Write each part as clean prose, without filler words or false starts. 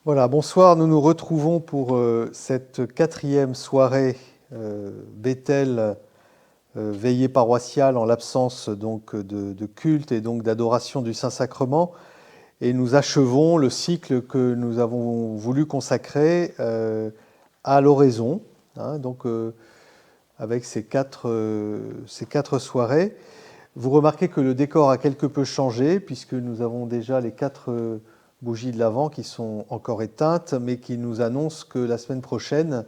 Voilà, bonsoir, nous nous retrouvons pour cette quatrième soirée Bethel veillée paroissiale en l'absence donc de culte et donc d'adoration du Saint-Sacrement. Et nous achevons le cycle que nous avons voulu consacrer à l'oraison, hein, donc avec ces quatre soirées. Vous remarquez que le décor a quelque peu changé puisque nous avons déjà les quatre bougies de l'Avent qui sont encore éteintes, mais qui nous annoncent que la semaine prochaine,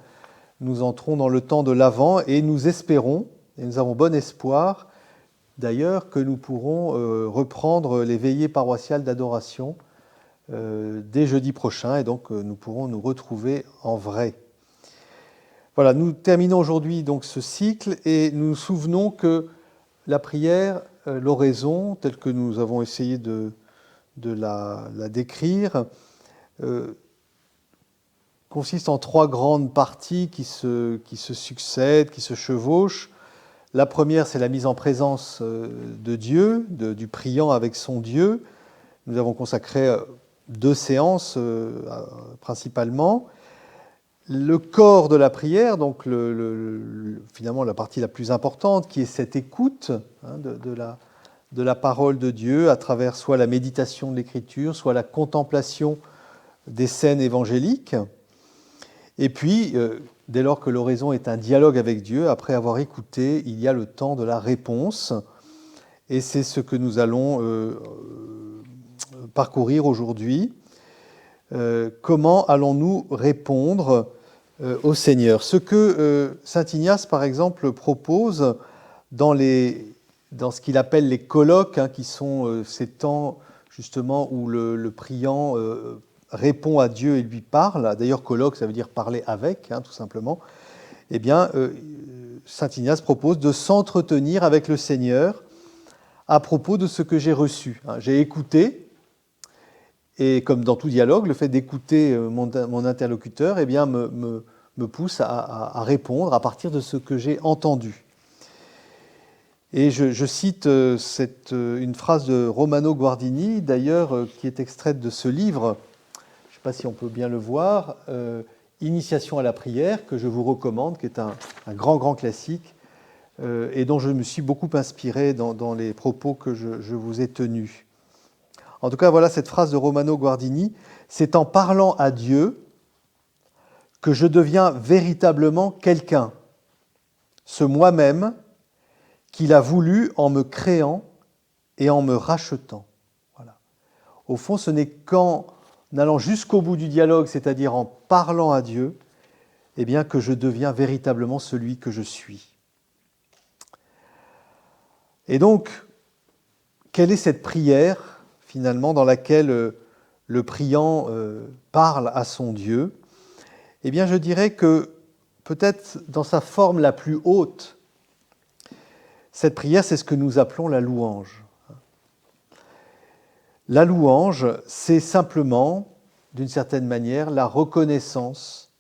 nous entrons dans le temps de l'Avent et nous espérons, et nous avons bon espoir d'ailleurs, que nous pourrons reprendre les veillées paroissiales d'adoration dès jeudi prochain, et donc nous pourrons nous retrouver en vrai. Voilà, nous terminons aujourd'hui donc ce cycle et nous nous souvenons que la prière, l'oraison, telle que nous avons essayé de la décrire, consiste en trois grandes parties qui se succèdent, qui se chevauchent. La première, c'est la mise en présence de Dieu, du priant avec son Dieu. Nous avons consacré 2 séances principalement. Le corps de la prière, donc finalement la partie la plus importante, qui est cette écoute hein, de la parole de Dieu à travers soit la méditation de l'Écriture, soit la contemplation des scènes évangéliques. Et puis, dès lors que l'oraison est un dialogue avec Dieu, après avoir écouté, il y a le temps de la réponse. Et c'est ce que nous allons parcourir aujourd'hui. Comment allons-nous répondre au Seigneur? Ce que saint Ignace, par exemple, propose dans ce qu'il appelle les colloques, hein, qui sont ces temps justement où le priant répond à Dieu et lui parle. D'ailleurs, colloque, ça veut dire parler avec, hein, tout simplement. Eh bien, saint Ignace propose de s'entretenir avec le Seigneur à propos de ce que j'ai reçu. Hein. J'ai écouté, et comme dans tout dialogue, le fait d'écouter mon interlocuteur eh bien, me pousse à répondre à partir de ce que j'ai entendu. Et je cite une phrase de Romano Guardini, d'ailleurs, qui est extraite de ce livre, je ne sais pas si on peut bien le voir, Initiation à la prière, que je vous recommande, qui est un grand classique, et dont je me suis beaucoup inspiré dans les propos que je vous ai tenus. En tout cas, voilà cette phrase de Romano Guardini, « C'est en parlant à Dieu que je deviens véritablement quelqu'un, ce moi-même qu'il a voulu en me créant et en me rachetant. » Voilà. Au fond, ce n'est qu'en allant jusqu'au bout du dialogue, c'est-à-dire en parlant à Dieu, eh bien, que je deviens véritablement celui que je suis. Et donc, quelle est cette prière, finalement, dans laquelle le priant parle à son Dieu? Eh bien, je dirais que, peut-être dans sa forme la plus haute, cette prière, c'est ce que nous appelons la louange. La louange, c'est simplement, d'une certaine manière, la reconnaissance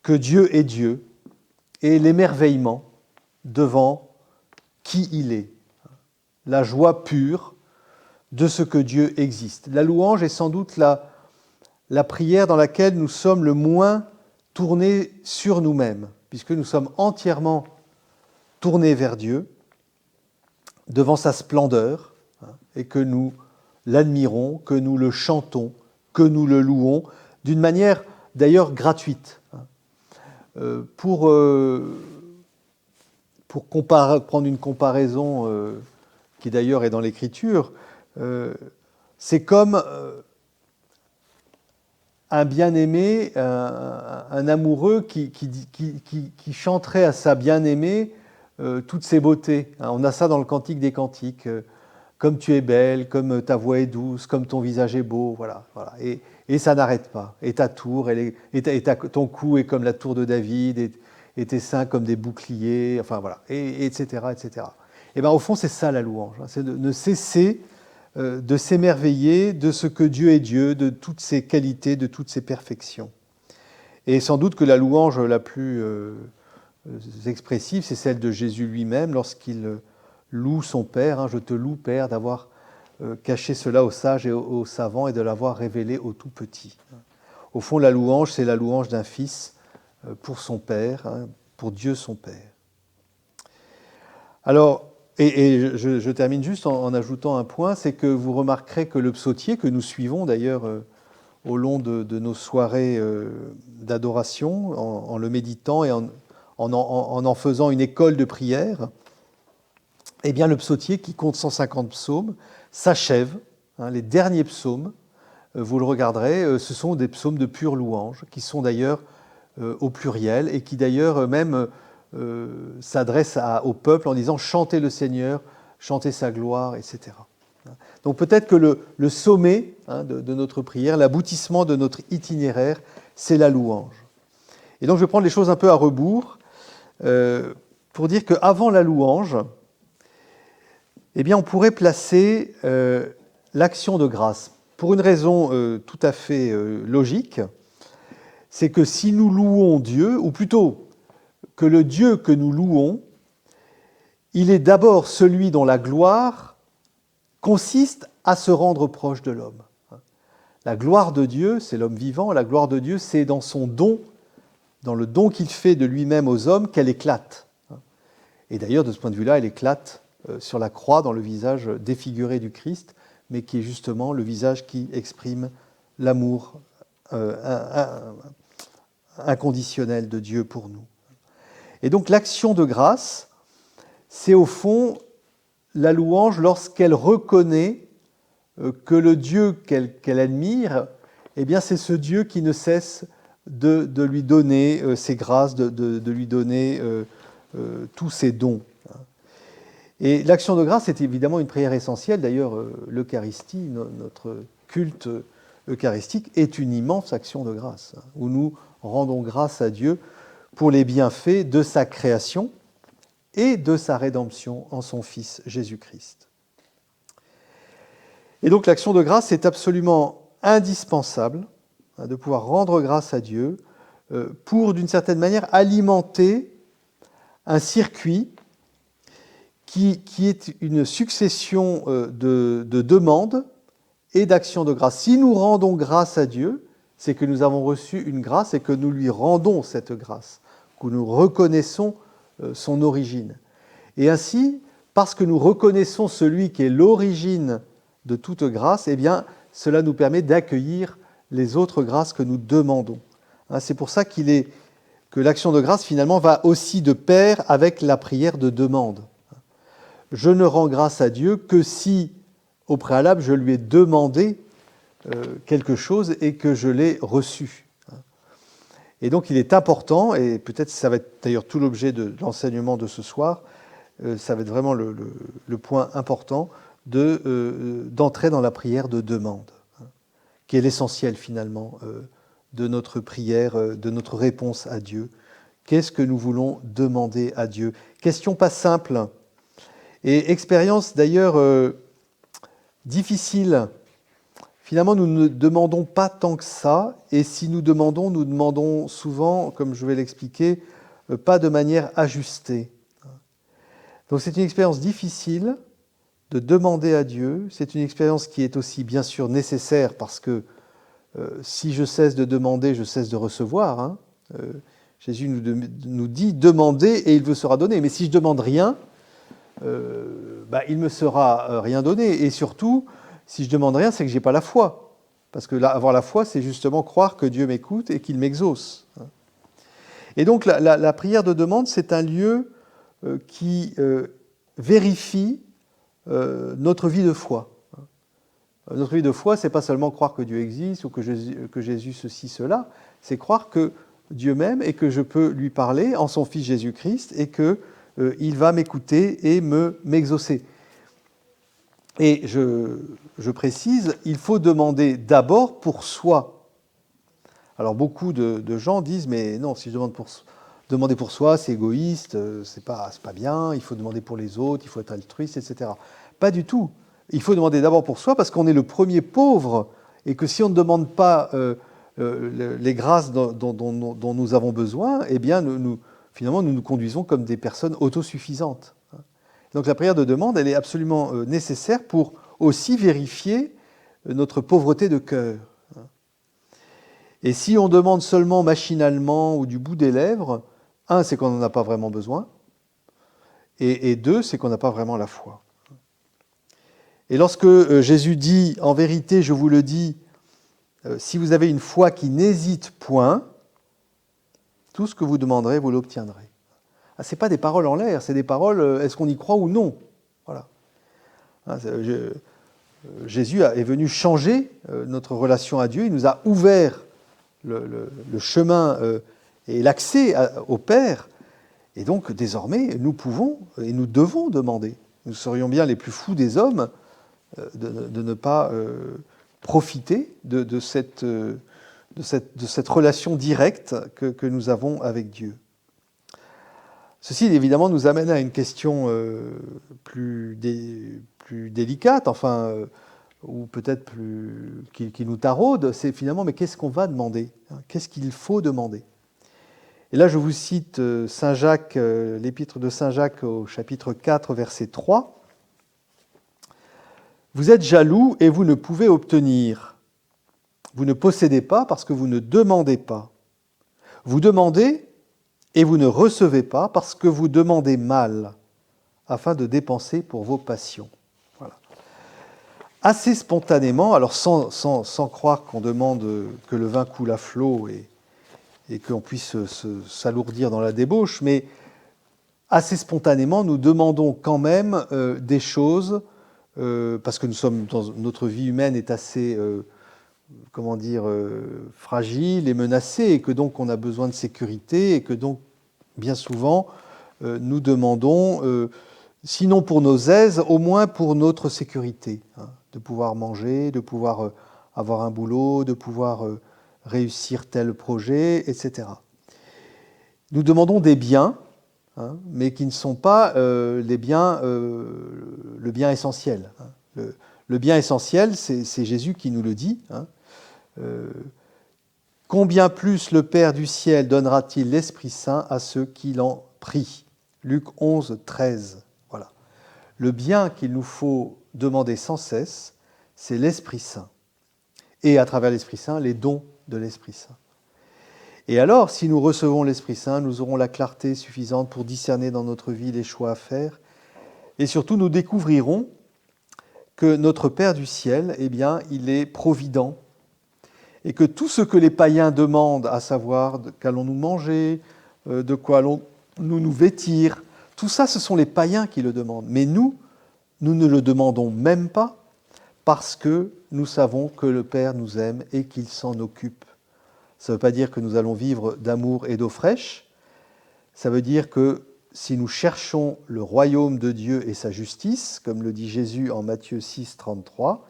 que Dieu est Dieu et l'émerveillement devant qui il est. La joie pure de ce que Dieu existe. La louange est sans doute la prière dans laquelle nous sommes le moins tournés sur nous-mêmes, puisque nous sommes entièrement tournés vers Dieu, devant sa splendeur, et que nous l'admirons, que nous le chantons, que nous le louons, d'une manière d'ailleurs gratuite. Pour prendre une comparaison qui d'ailleurs est dans l'Écriture, c'est comme un bien-aimé, un amoureux qui chanterait à sa bien-aimée toutes ses beautés. On a ça dans le Cantique des Cantiques. Comme tu es belle, comme ta voix est douce, comme ton visage est beau, voilà. Et ça n'arrête pas. Et ta tour, ton cou est comme la tour de David, et tes seins comme des boucliers, enfin voilà, etc., etc. Et bien au fond, c'est ça la louange, hein, c'est de ne cesser de s'émerveiller de ce que Dieu est Dieu, de toutes ses qualités, de toutes ses perfections. Et sans doute que la louange la plus expressive, c'est celle de Jésus lui-même, lorsqu'il loue son Père, hein, « Je te loue, Père, d'avoir caché cela aux sages et aux savants et de l'avoir révélé aux tout petits. » Au fond, la louange, c'est la louange d'un fils pour son Père, hein, pour Dieu son Père. Alors, je termine juste en ajoutant un point, c'est que vous remarquerez que le psautier, que nous suivons d'ailleurs au long de nos soirées d'adoration, en le méditant et en faisant une école de prière, eh bien le psautier qui compte 150 psaumes s'achève, hein, les derniers psaumes, vous le regarderez, ce sont des psaumes de pure louange, qui sont d'ailleurs au pluriel, et qui d'ailleurs même s'adressent au peuple en disant « Chantez le Seigneur, chantez sa gloire », etc. Donc peut-être que le sommet, hein, de notre prière, l'aboutissement de notre itinéraire, c'est la louange. Et donc je vais prendre les choses un peu à rebours pour dire qu'avant la louange, eh bien, on pourrait placer l'action de grâce. Pour une raison tout à fait logique, c'est que si nous louons Dieu, ou plutôt que le Dieu que nous louons, il est d'abord celui dont la gloire consiste à se rendre proche de l'homme. La gloire de Dieu, c'est l'homme vivant, la gloire de Dieu, c'est dans son don, dans le don qu'il fait de lui-même aux hommes, qu'elle éclate. Et d'ailleurs, de ce point de vue-là, elle éclate sur la croix, dans le visage défiguré du Christ, mais qui est justement le visage qui exprime l'amour inconditionnel de Dieu pour nous. Et donc l'action de grâce, c'est au fond la louange lorsqu'elle reconnaît que le Dieu qu'elle admire, eh bien c'est ce Dieu qui ne cesse de lui donner ses grâces, de lui donner tous ses dons. Et l'action de grâce est évidemment une prière essentielle. D'ailleurs, l'Eucharistie, notre culte eucharistique, est une immense action de grâce, où nous rendons grâce à Dieu pour les bienfaits de sa création et de sa rédemption en son Fils Jésus-Christ. Et donc l'action de grâce est absolument indispensable, de pouvoir rendre grâce à Dieu pour, d'une certaine manière, alimenter un circuit qui est une succession de demandes et d'actions de grâce. Si nous rendons grâce à Dieu, c'est que nous avons reçu une grâce et que nous lui rendons cette grâce, que nous reconnaissons son origine. Et ainsi, parce que nous reconnaissons celui qui est l'origine de toute grâce, eh bien, cela nous permet d'accueillir les autres grâces que nous demandons. C'est pour ça que l'action de grâce, finalement, va aussi de pair avec la prière de demande. Je ne rends grâce à Dieu que si, au préalable, je lui ai demandé quelque chose et que je l'ai reçu. Et donc il est important, et peut-être ça va être d'ailleurs tout l'objet de l'enseignement de ce soir, ça va être vraiment le point important d'entrer dans la prière de demande, qui est l'essentiel finalement de notre prière, de notre réponse à Dieu. Qu'est-ce que nous voulons demander à Dieu? Question pas simple, et expérience d'ailleurs difficile. Finalement, nous ne demandons pas tant que ça, et si nous demandons souvent, comme je vais l'expliquer, pas de manière ajustée. Donc c'est une expérience difficile de demander à Dieu, c'est une expérience qui est aussi bien sûr nécessaire, parce que si je cesse de demander, je cesse de recevoir. Jésus nous dit « demandez et il vous sera donné ». Mais si je ne demande rien, il ne me sera rien donné. Et surtout, si je ne demande rien, c'est que je n'ai pas la foi. Parce que avoir la foi, c'est justement croire que Dieu m'écoute et qu'il m'exauce. Et donc la prière de demande, c'est un lieu qui vérifie notre vie de foi. Notre vie de foi, ce n'est pas seulement croire que Dieu existe ou que Jésus ceci, cela, c'est croire que Dieu m'aime et que je peux lui parler en son Fils Jésus-Christ et qu'il va m'écouter et m'exaucer. Et je précise, il faut demander d'abord pour soi. Alors beaucoup de gens disent, mais non, si je demander pour soi, c'est égoïste, c'est pas bien, il faut demander pour les autres, il faut être altruiste, etc. Pas du tout. Il faut demander d'abord pour soi parce qu'on est le premier pauvre et que si on ne demande pas les grâces dont nous avons besoin, eh bien, finalement, nous nous conduisons comme des personnes autosuffisantes. Donc la prière de demande, elle est absolument nécessaire pour aussi vérifier notre pauvreté de cœur. Et si on demande seulement machinalement ou du bout des lèvres, un, c'est qu'on n'en a pas vraiment besoin, et deux, c'est qu'on n'a pas vraiment la foi. Et lorsque Jésus dit, en vérité, je vous le dis, si vous avez une foi qui n'hésite point, tout ce que vous demanderez, vous l'obtiendrez. Ah, ce n'est pas des paroles en l'air, c'est des paroles, est-ce qu'on y croit ou non? Voilà. Jésus est venu changer notre relation à Dieu, il nous a ouvert le chemin et l'accès au Père, et donc désormais nous pouvons et nous devons demander. Nous serions bien les plus fous des hommes de ne pas profiter de cette relation directe que nous avons avec Dieu. Ceci, évidemment, nous amène à une question plus délicate, enfin, ou peut-être qui nous taraude, c'est finalement, mais qu'est-ce qu'on va demander? Qu'est-ce qu'il faut demander? Et là, je vous cite Saint Jacques, l'épître de Saint Jacques au chapitre 4, verset 3. « Vous êtes jaloux et vous ne pouvez obtenir. Vous ne possédez pas parce que vous ne demandez pas. Vous demandez et vous ne recevez pas parce que vous demandez mal, afin de dépenser pour vos passions. » Voilà. Assez spontanément, alors sans croire qu'on demande que le vin coule à flot et qu'on puisse s'alourdir dans la débauche, mais assez spontanément, nous demandons quand même des choses, parce que notre vie humaine est assez, fragile et menacée, et que donc on a besoin de sécurité, et que donc, bien souvent, nous demandons, sinon pour nos aises, au moins pour notre sécurité, hein, de pouvoir manger, de pouvoir avoir un boulot, de pouvoir réussir tel projet, etc. Nous demandons des biens, hein, mais qui ne sont pas le bien essentiel. Hein. Le bien essentiel, c'est Jésus qui nous le dit. Hein. Combien plus le Père du ciel donnera-t-il l'Esprit Saint à ceux qui l'en prient? Luc 11, 13. Voilà. Le bien qu'il nous faut demander sans cesse, c'est l'Esprit Saint. Et à travers l'Esprit Saint, les dons de l'Esprit Saint. Et alors, si nous recevons l'Esprit Saint, nous aurons la clarté suffisante pour discerner dans notre vie les choix à faire. Et surtout, nous découvrirons que notre Père du ciel, eh bien, il est provident. Et que tout ce que les païens demandent, à savoir qu'allons-nous manger, de quoi allons-nous nous vêtir, tout ça, ce sont les païens qui le demandent. Mais nous ne le demandons même pas parce que nous savons que le Père nous aime et qu'il s'en occupe. Ça ne veut pas dire que nous allons vivre d'amour et d'eau fraîche. Ça veut dire que si nous cherchons le royaume de Dieu et sa justice, comme le dit Jésus en Matthieu 6, 33,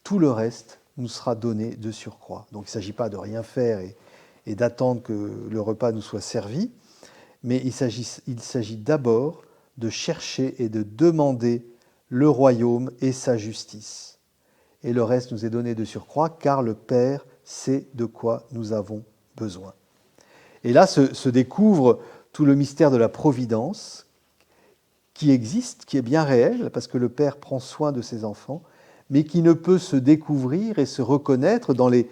tout le reste nous sera donné de surcroît. Donc il ne s'agit pas de rien faire et d'attendre que le repas nous soit servi, mais il s'agit d'abord de chercher et de demander le royaume et sa justice. Et le reste nous est donné de surcroît, car le Père sait de quoi nous avons besoin. Et là se découvre tout le mystère de la providence qui existe, qui est bien réel, parce que le Père prend soin de ses enfants, mais qui ne peut se découvrir et se reconnaître dans les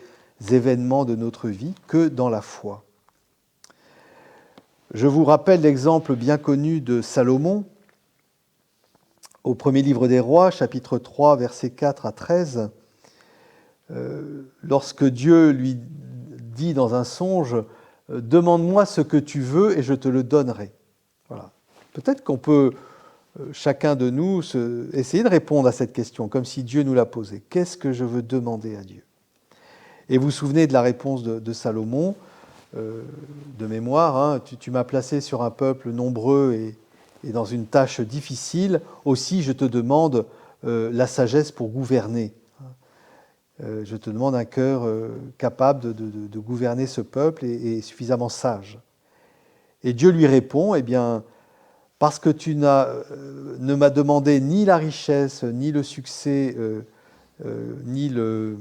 événements de notre vie que dans la foi. Je vous rappelle l'exemple bien connu de Salomon, au premier livre des Rois, chapitre 3, versets 4 à 13, lorsque Dieu lui dit dans un songe « Demande-moi ce que tu veux et je te le donnerai ». Voilà. Peut-être qu'on peut, chacun de nous, essayer de répondre à cette question, comme si Dieu nous l'a posée. Qu'est-ce que je veux demander à Dieu? Et vous vous souvenez de la réponse de Salomon, de mémoire, hein, tu m'as placé sur un peuple nombreux et dans une tâche difficile. Aussi, je te demande la sagesse pour gouverner. Je te demande un cœur capable de gouverner ce peuple et suffisamment sage. Et Dieu lui répond, eh bien, parce que tu ne m'as demandé ni la richesse, ni le succès, ni le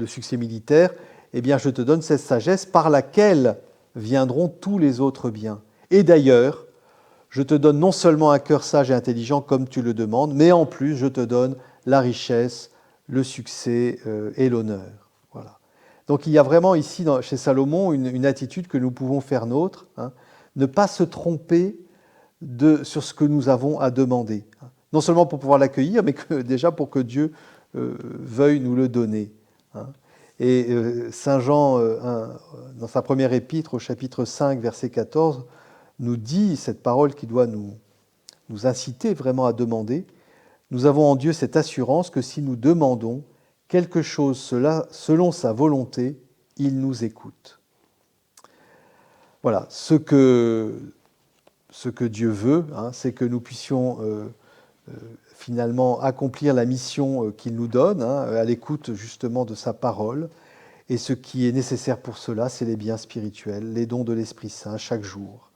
succès militaire, eh bien, je te donne cette sagesse par laquelle viendront tous les autres biens. Et d'ailleurs, je te donne non seulement un cœur sage et intelligent comme tu le demandes, mais en plus, je te donne la richesse, le succès et l'honneur. Voilà. Donc il y a vraiment ici, chez Salomon, une attitude que nous pouvons faire nôtre, hein, ne pas se tromper sur ce que nous avons à demander. Non seulement pour pouvoir l'accueillir, mais déjà pour que Dieu veuille nous le donner. Hein. Et Saint Jean, dans sa première épître, au chapitre 5, verset 14, nous dit cette parole qui doit nous inciter vraiment à demander. Nous avons en Dieu cette assurance que si nous demandons quelque chose selon sa volonté, il nous écoute. Voilà, ce que Dieu veut, hein, c'est que nous puissions finalement accomplir la mission qu'il nous donne, hein, à l'écoute justement de sa parole. Et ce qui est nécessaire pour cela, c'est les biens spirituels, les dons de l'Esprit Saint chaque jour,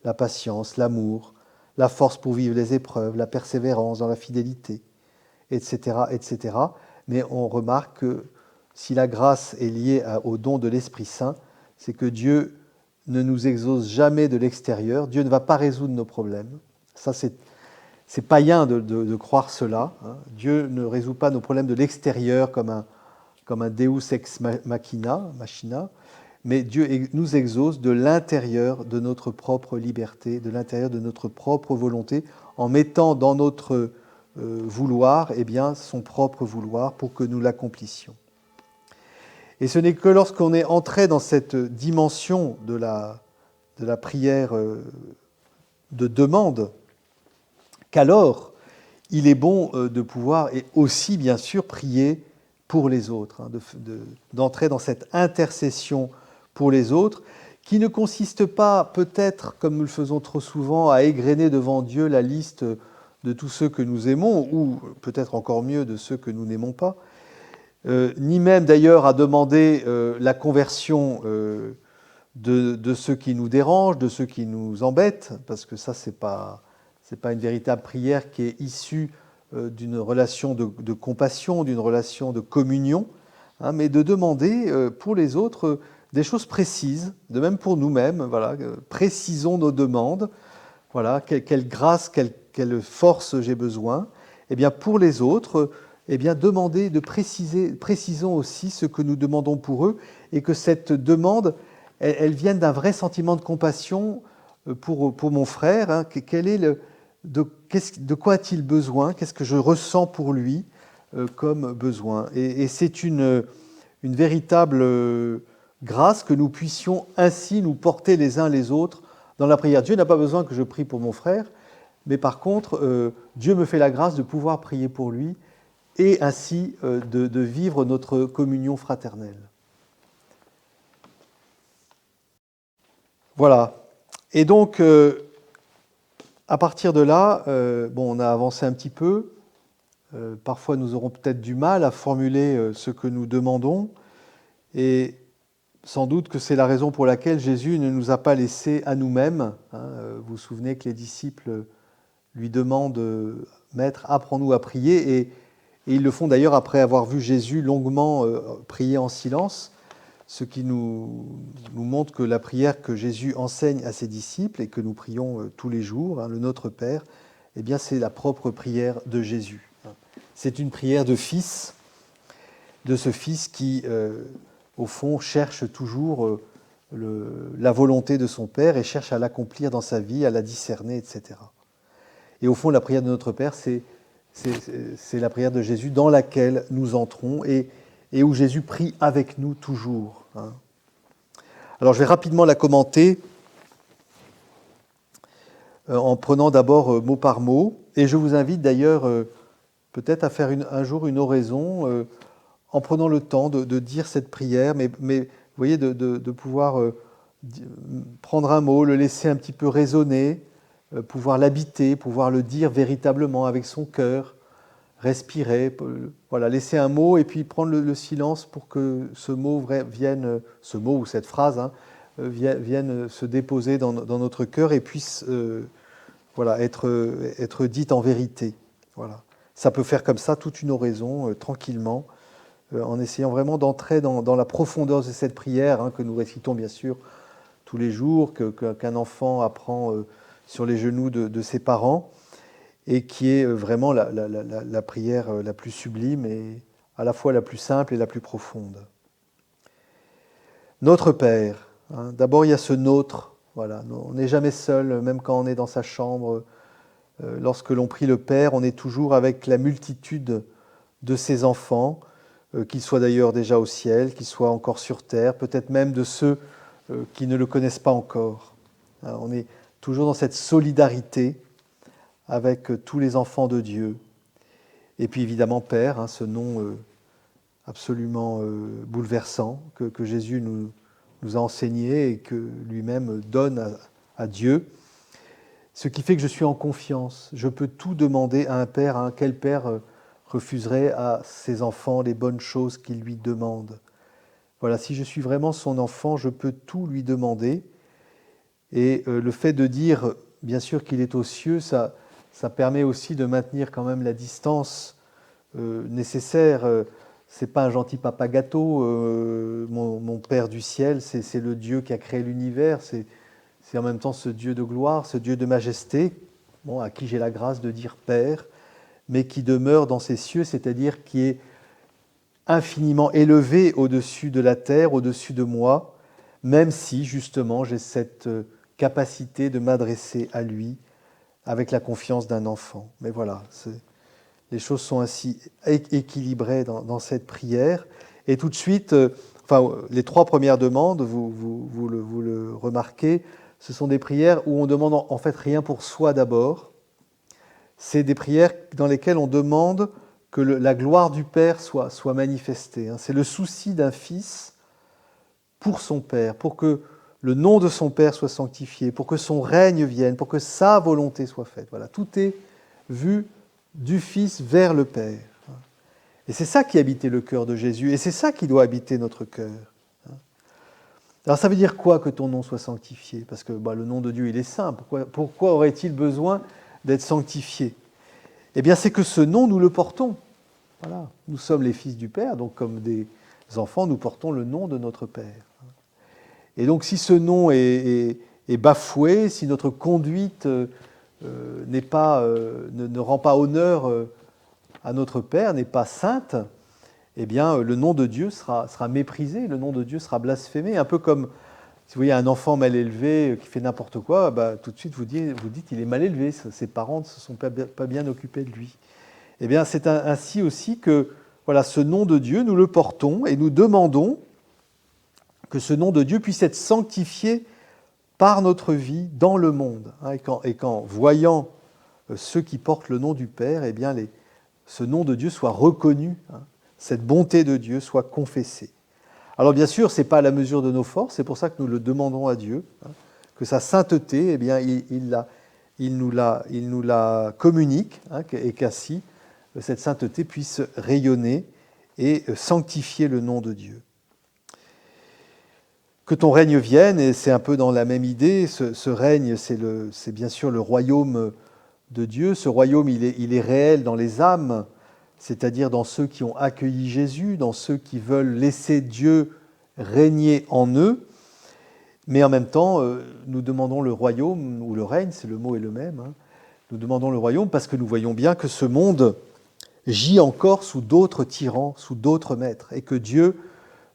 la patience, l'amour, la force pour vivre les épreuves, la persévérance dans la fidélité, etc., etc. Mais on remarque que si la grâce est liée au don de l'Esprit Saint, c'est que Dieu ne nous exauce jamais de l'extérieur. Dieu ne va pas résoudre nos problèmes. Ça, c'est païen de croire cela. Hein. Dieu ne résout pas nos problèmes de l'extérieur comme un Deus ex machina, mais Dieu nous exauce de l'intérieur de notre propre liberté, de l'intérieur de notre propre volonté, en mettant dans notre vouloir, eh bien, son propre vouloir pour que nous l'accomplissions. Et ce n'est que lorsqu'on est entré dans cette dimension de la prière de demande qu'alors il est bon de pouvoir, et aussi bien sûr, prier pour les autres, hein, d'entrer dans cette intercession pour les autres, qui ne consiste pas peut-être, comme nous le faisons trop souvent, à égrener devant Dieu la liste de tous ceux que nous aimons, ou peut-être encore mieux de ceux que nous n'aimons pas, ni même d'ailleurs à demander la conversion de ceux qui nous dérangent, de ceux qui nous embêtent, parce que ça, c'est pas une véritable prière qui est issue d'une relation de compassion, d'une relation de communion, hein, mais de demander pour les autres des choses précises, de même pour nous-mêmes, voilà, précisons nos demandes, voilà, quelle grâce, quelle force j'ai besoin, et bien pour les autres, eh bien demander de précisons aussi ce que nous demandons pour eux, et que cette demande, elle vienne d'un vrai sentiment de compassion pour mon frère, hein, quel est de quoi a-t-il besoin? Qu'est-ce que je ressens pour lui comme besoin? Et c'est une véritable grâce que nous puissions ainsi nous porter les uns les autres dans la prière. Dieu n'a pas besoin que je prie pour mon frère, mais par contre, Dieu me fait la grâce de pouvoir prier pour lui et ainsi de vivre notre communion fraternelle. Voilà. Et donc, à partir de là, on a avancé un petit peu. Parfois, nous aurons peut-être du mal à formuler ce que nous demandons. Et sans doute que c'est la raison pour laquelle Jésus ne nous a pas laissés à nous-mêmes. Hein. Vous vous souvenez que les disciples lui demandent « Maître, apprends-nous à prier ». Et ils le font d'ailleurs après avoir vu Jésus longuement prier en silence, ce qui nous montre que la prière que Jésus enseigne à ses disciples et que nous prions tous les jours, hein, le Notre Père, eh bien c'est la propre prière de Jésus. C'est une prière de fils, de ce fils qui, au fond, cherche toujours la volonté de son Père et cherche à l'accomplir dans sa vie, à la discerner, etc. Et au fond, la prière de Notre Père, c'est la prière de Jésus dans laquelle nous entrons et où Jésus prie avec nous toujours. Hein. Alors je vais rapidement la commenter en prenant d'abord mot par mot, et je vous invite d'ailleurs peut-être à faire un jour une oraison en prenant le temps de dire cette prière, mais vous voyez, de pouvoir prendre un mot, le laisser un petit peu résonner, pouvoir l'habiter, pouvoir le dire véritablement avec son cœur, respirer, voilà, laisser un mot et puis prendre le silence pour que ce mot ou cette phrase hein, vienne se déposer dans notre cœur et puisse voilà, être dite en vérité. Voilà. Ça peut faire comme ça toute une oraison, tranquillement, en essayant vraiment d'entrer dans la profondeur de cette prière hein, que nous récitons bien sûr tous les jours, qu'un enfant apprend sur les genoux de ses parents, et qui est vraiment la prière la plus sublime et à la fois la plus simple et la plus profonde. Notre Père. Hein. D'abord, il y a ce nôtre. Voilà. On n'est jamais seul, même quand on est dans sa chambre. Lorsque l'on prie le Père, on est toujours avec la multitude de ses enfants, qu'ils soient d'ailleurs déjà au ciel, qu'ils soient encore sur terre, peut-être même de ceux qui ne le connaissent pas encore. Alors, on est toujours dans cette solidarité avec tous les enfants de Dieu. Et puis évidemment Père, hein, ce nom absolument bouleversant que Jésus nous a enseigné et que lui-même donne à Dieu. Ce qui fait que je suis en confiance. Je peux tout demander à un Père. Hein. Quel Père refuserait à ses enfants les bonnes choses qu'il lui demande? Voilà, si je suis vraiment son enfant, je peux tout lui demander. Et le fait de dire, bien sûr, qu'il est aux cieux, ça permet aussi de maintenir quand même la distance nécessaire. C'est pas un gentil papa gâteau, mon Père du ciel, c'est le Dieu qui a créé l'univers, c'est en même temps ce Dieu de gloire, ce Dieu de majesté, bon, à qui j'ai la grâce de dire Père, mais qui demeure dans ces cieux, c'est-à-dire qui est infiniment élevé au-dessus de la terre, au-dessus de moi, même si justement j'ai cette capacité de m'adresser à lui avec la confiance d'un enfant. Mais voilà, les choses sont ainsi équilibrées dans cette prière. Et tout de suite, les trois premières demandes, vous le remarquez, ce sont des prières où on demande en fait rien pour soi d'abord. C'est des prières dans lesquelles on demande que la gloire du Père soit manifestée. C'est le souci d'un fils pour son Père, pour que le nom de son Père soit sanctifié, pour que son règne vienne, pour que sa volonté soit faite. Voilà, tout est vu du Fils vers le Père. Et c'est ça qui habitait le cœur de Jésus, et c'est ça qui doit habiter notre cœur. Alors ça veut dire quoi que ton nom soit sanctifié? Parce que le nom de Dieu, il est saint. Pourquoi aurait-il besoin d'être sanctifié? Eh bien, c'est que ce nom, nous le portons. Voilà. Nous sommes les fils du Père, donc comme des enfants, nous portons le nom de notre Père. Et donc si ce nom est bafoué, si notre conduite ne rend pas honneur à notre Père, n'est pas sainte, eh bien le nom de Dieu sera méprisé, le nom de Dieu sera blasphémé. Un peu comme si vous voyez un enfant mal élevé qui fait n'importe quoi, tout de suite vous dites il est mal élevé, ses parents ne se sont pas bien occupés de lui. Eh bien c'est ainsi aussi que voilà, ce nom de Dieu, nous le portons et nous demandons que ce nom de Dieu puisse être sanctifié par notre vie dans le monde. Et qu'en voyant ceux qui portent le nom du Père, eh bien ce nom de Dieu soit reconnu, cette bonté de Dieu soit confessée. Alors bien sûr, ce n'est pas à la mesure de nos forces, c'est pour ça que nous le demandons à Dieu, que sa sainteté, eh bien, il nous la communique, et qu'ainsi cette sainteté puisse rayonner et sanctifier le nom de Dieu. Que ton règne vienne, et c'est un peu dans la même idée, ce règne, c'est bien sûr le royaume de Dieu. Ce royaume, il est réel dans les âmes, c'est-à-dire dans ceux qui ont accueilli Jésus, dans ceux qui veulent laisser Dieu régner en eux. Mais en même temps, nous demandons le royaume, ou le règne, le mot est le même, nous demandons le royaume parce que nous voyons bien que ce monde gît encore sous d'autres tyrans, sous d'autres maîtres, et que Dieu,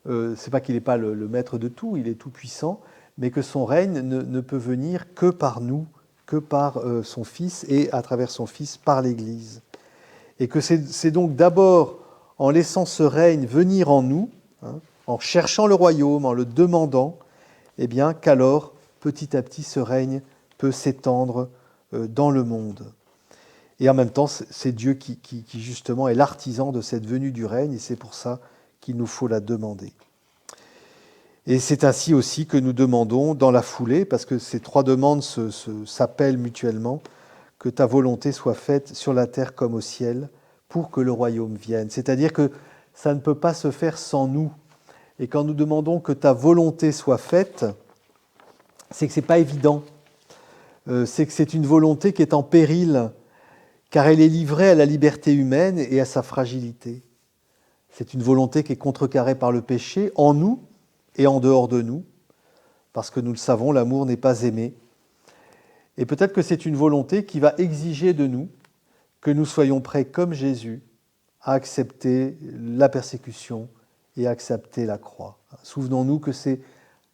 c'est pas qu'il n'est pas le maître de tout, il est tout puissant, mais que son règne ne peut venir que par nous, que par son Fils, et à travers son Fils, par l'Église. Et que c'est donc d'abord en laissant ce règne venir en nous, en cherchant le royaume, en le demandant, eh bien qu'alors, petit à petit, ce règne peut s'étendre dans le monde. Et en même temps, c'est Dieu qui justement est l'artisan de cette venue du règne, et c'est pour ça qu'il nous faut la demander. Et c'est ainsi aussi que nous demandons dans la foulée, parce que ces trois demandes s'appellent mutuellement, que ta volonté soit faite sur la terre comme au ciel, pour que le royaume vienne. C'est-à-dire que ça ne peut pas se faire sans nous. Et quand nous demandons que ta volonté soit faite, c'est que ce n'est pas évident. C'est que c'est une volonté qui est en péril, car elle est livrée à la liberté humaine et à sa fragilité. C'est une volonté qui est contrecarrée par le péché, en nous et en dehors de nous, parce que nous le savons, l'amour n'est pas aimé. Et peut-être que c'est une volonté qui va exiger de nous que nous soyons prêts, comme Jésus, à accepter la persécution et accepter la croix. Souvenons-nous que c'est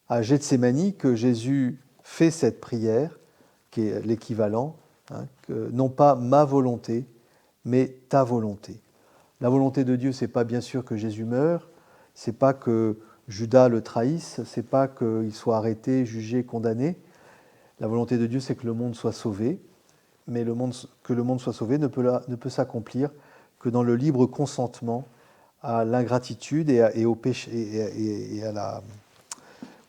à Gethsémani que Jésus fait cette prière, qui est l'équivalent, que non pas ma volonté, mais ta volonté. La volonté de Dieu, c'est pas bien sûr que Jésus meure, c'est pas que Judas le trahisse, c'est pas qu'il soit arrêté, jugé, condamné. La volonté de Dieu, c'est que le monde soit sauvé, mais que le monde soit sauvé ne peut s'accomplir que dans le libre consentement à l'ingratitude et au péché et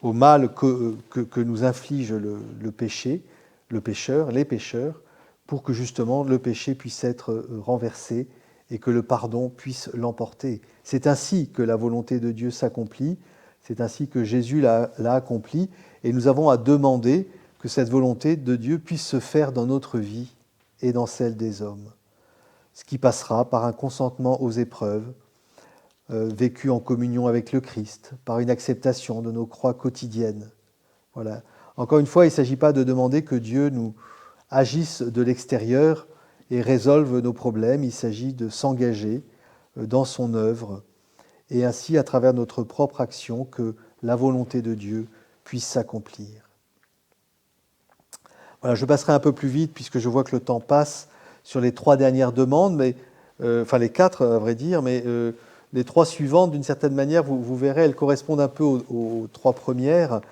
au mal que nous inflige le péché, le pécheur, les pécheurs, pour que justement le péché puisse être renversé et que le pardon puisse l'emporter. C'est ainsi que la volonté de Dieu s'accomplit, c'est ainsi que Jésus l'a accompli, et nous avons à demander que cette volonté de Dieu puisse se faire dans notre vie et dans celle des hommes, ce qui passera par un consentement aux épreuves, vécu en communion avec le Christ, par une acceptation de nos croix quotidiennes. Voilà. Encore une fois, il ne s'agit pas de demander que Dieu nous agisse de l'extérieur et résolve nos problèmes, il s'agit de s'engager dans son œuvre et ainsi, à travers notre propre action, que la volonté de Dieu puisse s'accomplir. Voilà, je passerai un peu plus vite puisque je vois que le temps passe sur les 3 dernières demandes, mais, enfin les 4 à vrai dire, mais les 3 suivantes, d'une certaine manière, vous verrez, elles correspondent un peu aux 3 premières.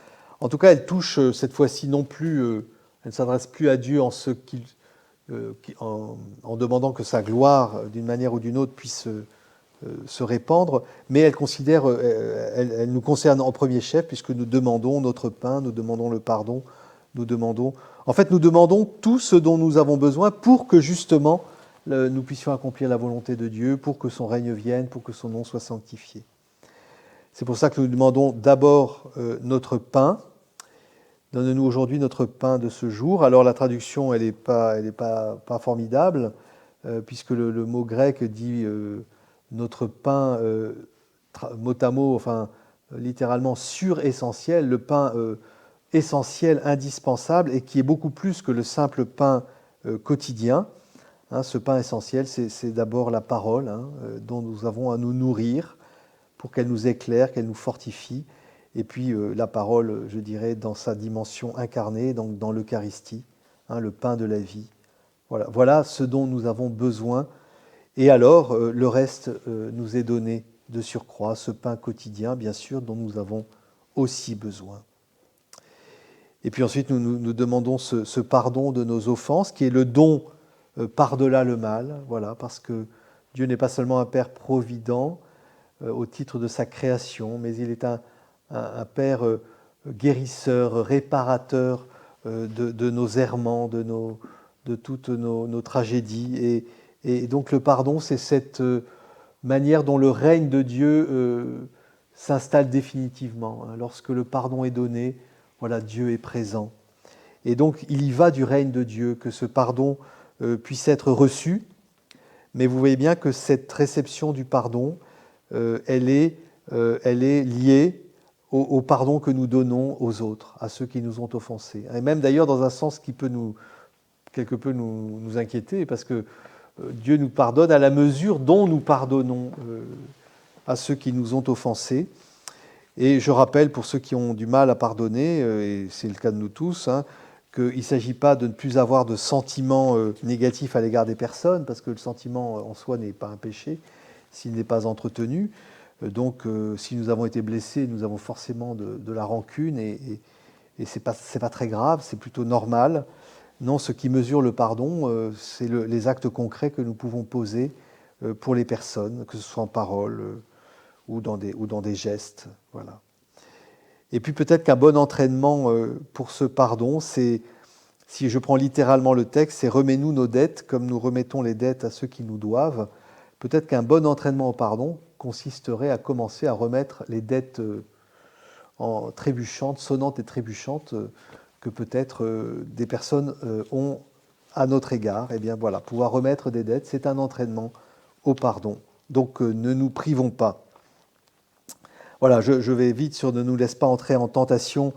En tout cas, elles touchent cette fois-ci non plus, elles ne s'adressent plus à Dieu en demandant que sa gloire, d'une manière ou d'une autre, puisse se répandre, mais elles nous concernent en premier chef, puisque nous demandons notre pain, nous demandons le pardon, nous demandons tout ce dont nous avons besoin pour que justement nous puissions accomplir la volonté de Dieu, pour que son règne vienne, pour que son nom soit sanctifié. C'est pour ça que nous demandons d'abord notre pain. Donne-nous aujourd'hui notre pain de ce jour. Alors la traduction, elle n'est pas formidable, puisque le mot grec dit notre pain, mot à mot, enfin littéralement suressentiel, le pain essentiel, indispensable, et qui est beaucoup plus que le simple pain quotidien. Ce pain essentiel, c'est d'abord la parole, dont nous avons à nous nourrir pour qu'elle nous éclaire, qu'elle nous fortifie. Et puis la parole, je dirais, dans sa dimension incarnée, donc dans l'Eucharistie, le pain de la vie. Voilà ce dont nous avons besoin. Et alors, le reste nous est donné de surcroît, ce pain quotidien, bien sûr, dont nous avons aussi besoin. Et puis ensuite, nous demandons ce pardon de nos offenses, qui est le don par-delà le mal, voilà, parce que Dieu n'est pas seulement un Père provident au titre de sa création, mais il est un Père guérisseur, réparateur de nos errements, de toutes nos tragédies. Et donc le pardon, c'est cette manière dont le règne de Dieu s'installe définitivement. Lorsque le pardon est donné, voilà, Dieu est présent. Et donc il y va du règne de Dieu, que ce pardon puisse être reçu. Mais vous voyez bien que cette réception du pardon, elle est liée au pardon que nous donnons aux autres, à ceux qui nous ont offensés. Et même d'ailleurs dans un sens qui peut quelque peu nous inquiéter, parce que Dieu nous pardonne à la mesure dont nous pardonnons à ceux qui nous ont offensés. Et je rappelle, pour ceux qui ont du mal à pardonner, et c'est le cas de nous tous, qu'il ne s'agit pas de ne plus avoir de sentiments négatifs à l'égard des personnes, parce que le sentiment en soi n'est pas un péché s'il n'est pas entretenu. Donc, si nous avons été blessés, nous avons forcément de la rancune, et c'est pas très grave, c'est plutôt normal. Non, ce qui mesure le pardon, c'est les actes concrets que nous pouvons poser pour les personnes, que ce soit en parole ou dans des gestes. Voilà. Et puis peut-être qu'un bon entraînement pour ce pardon, c'est, si je prends littéralement le texte, c'est « remets-nous nos dettes comme nous remettons les dettes à ceux qui nous doivent ». Peut-être qu'un bon entraînement au pardon consisterait à commencer à remettre les dettes en trébuchantes, sonnantes et trébuchantes, que peut-être des personnes ont à notre égard. Eh bien voilà, pouvoir remettre des dettes, c'est un entraînement au pardon. Donc ne nous privons pas. Voilà, je vais vite sur « ne nous laisse pas entrer en tentation ».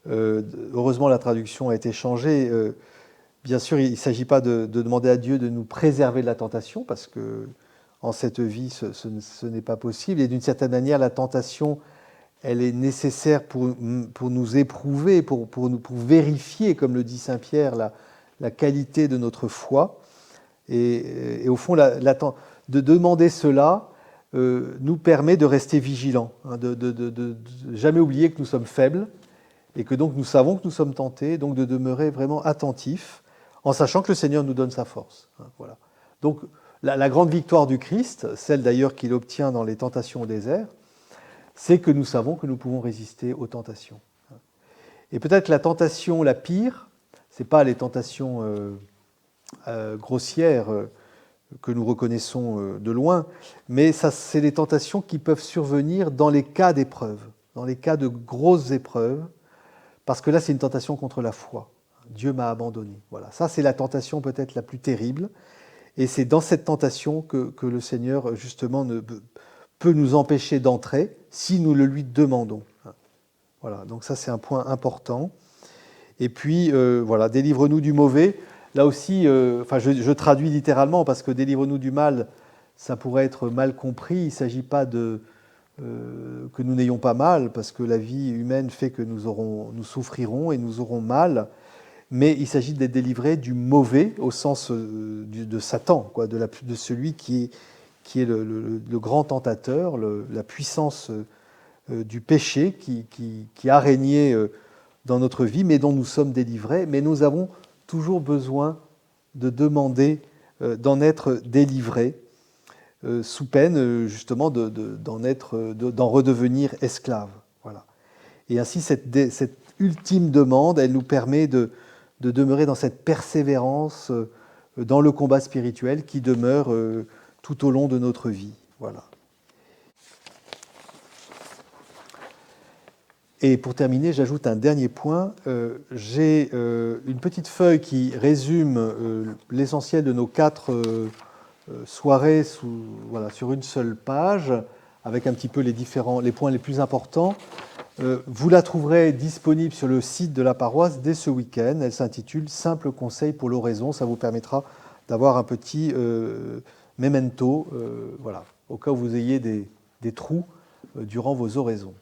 Heureusement, la traduction a été changée. Bien sûr, il ne s'agit pas de demander à Dieu de nous préserver de la tentation, parce que en cette vie, ce n'est pas possible. Et d'une certaine manière, la tentation, elle est nécessaire pour nous éprouver, pour vérifier, comme le dit Saint Pierre, la qualité de notre foi. Et au fond, de demander cela nous permet de rester vigilants, hein, de jamais oublier que nous sommes faibles et que donc nous savons que nous sommes tentés, donc de demeurer vraiment attentifs en sachant que le Seigneur nous donne sa force. Hein, voilà. Donc la grande victoire du Christ, celle d'ailleurs qu'il obtient dans les tentations au désert, c'est que nous savons que nous pouvons résister aux tentations. Et peut-être la tentation la pire, ce n'est pas les tentations grossières que nous reconnaissons de loin, mais c'est les tentations qui peuvent survenir dans les cas d'épreuve, dans les cas de grosses épreuves, parce que là c'est une tentation contre la foi. Dieu m'a abandonné. Voilà, ça c'est la tentation peut-être la plus terrible, et c'est dans cette tentation que le Seigneur justement peut nous empêcher d'entrer si nous le lui demandons. Voilà, donc ça c'est un point important. Et puis voilà, délivre-nous du mauvais. Là aussi, je traduis littéralement parce que délivre-nous du mal, ça pourrait être mal compris. Il ne s'agit pas que nous n'ayons pas mal, parce que la vie humaine fait que nous souffrirons et nous aurons mal. Mais il s'agit d'être délivré du mauvais au sens de Satan, quoi, de celui qui est le grand tentateur, la puissance du péché qui a régné dans notre vie, mais dont nous sommes délivrés. Mais nous avons toujours besoin de demander d'en être délivrés, sous peine justement d'en redevenir esclaves. Voilà. Et ainsi, cette ultime demande, elle nous permet de demeurer dans cette persévérance dans le combat spirituel qui demeure tout au long de notre vie. Voilà. Et pour terminer, j'ajoute un dernier point. J'ai une petite feuille qui résume l'essentiel de nos 4 soirées sur une seule page, avec un petit peu les points les plus importants. Vous la trouverez disponible sur le site de la paroisse dès ce week-end. Elle s'intitule « Simple conseil pour l'oraison ». Ça vous permettra d'avoir un petit memento, voilà, au cas où vous ayez des trous durant vos oraisons.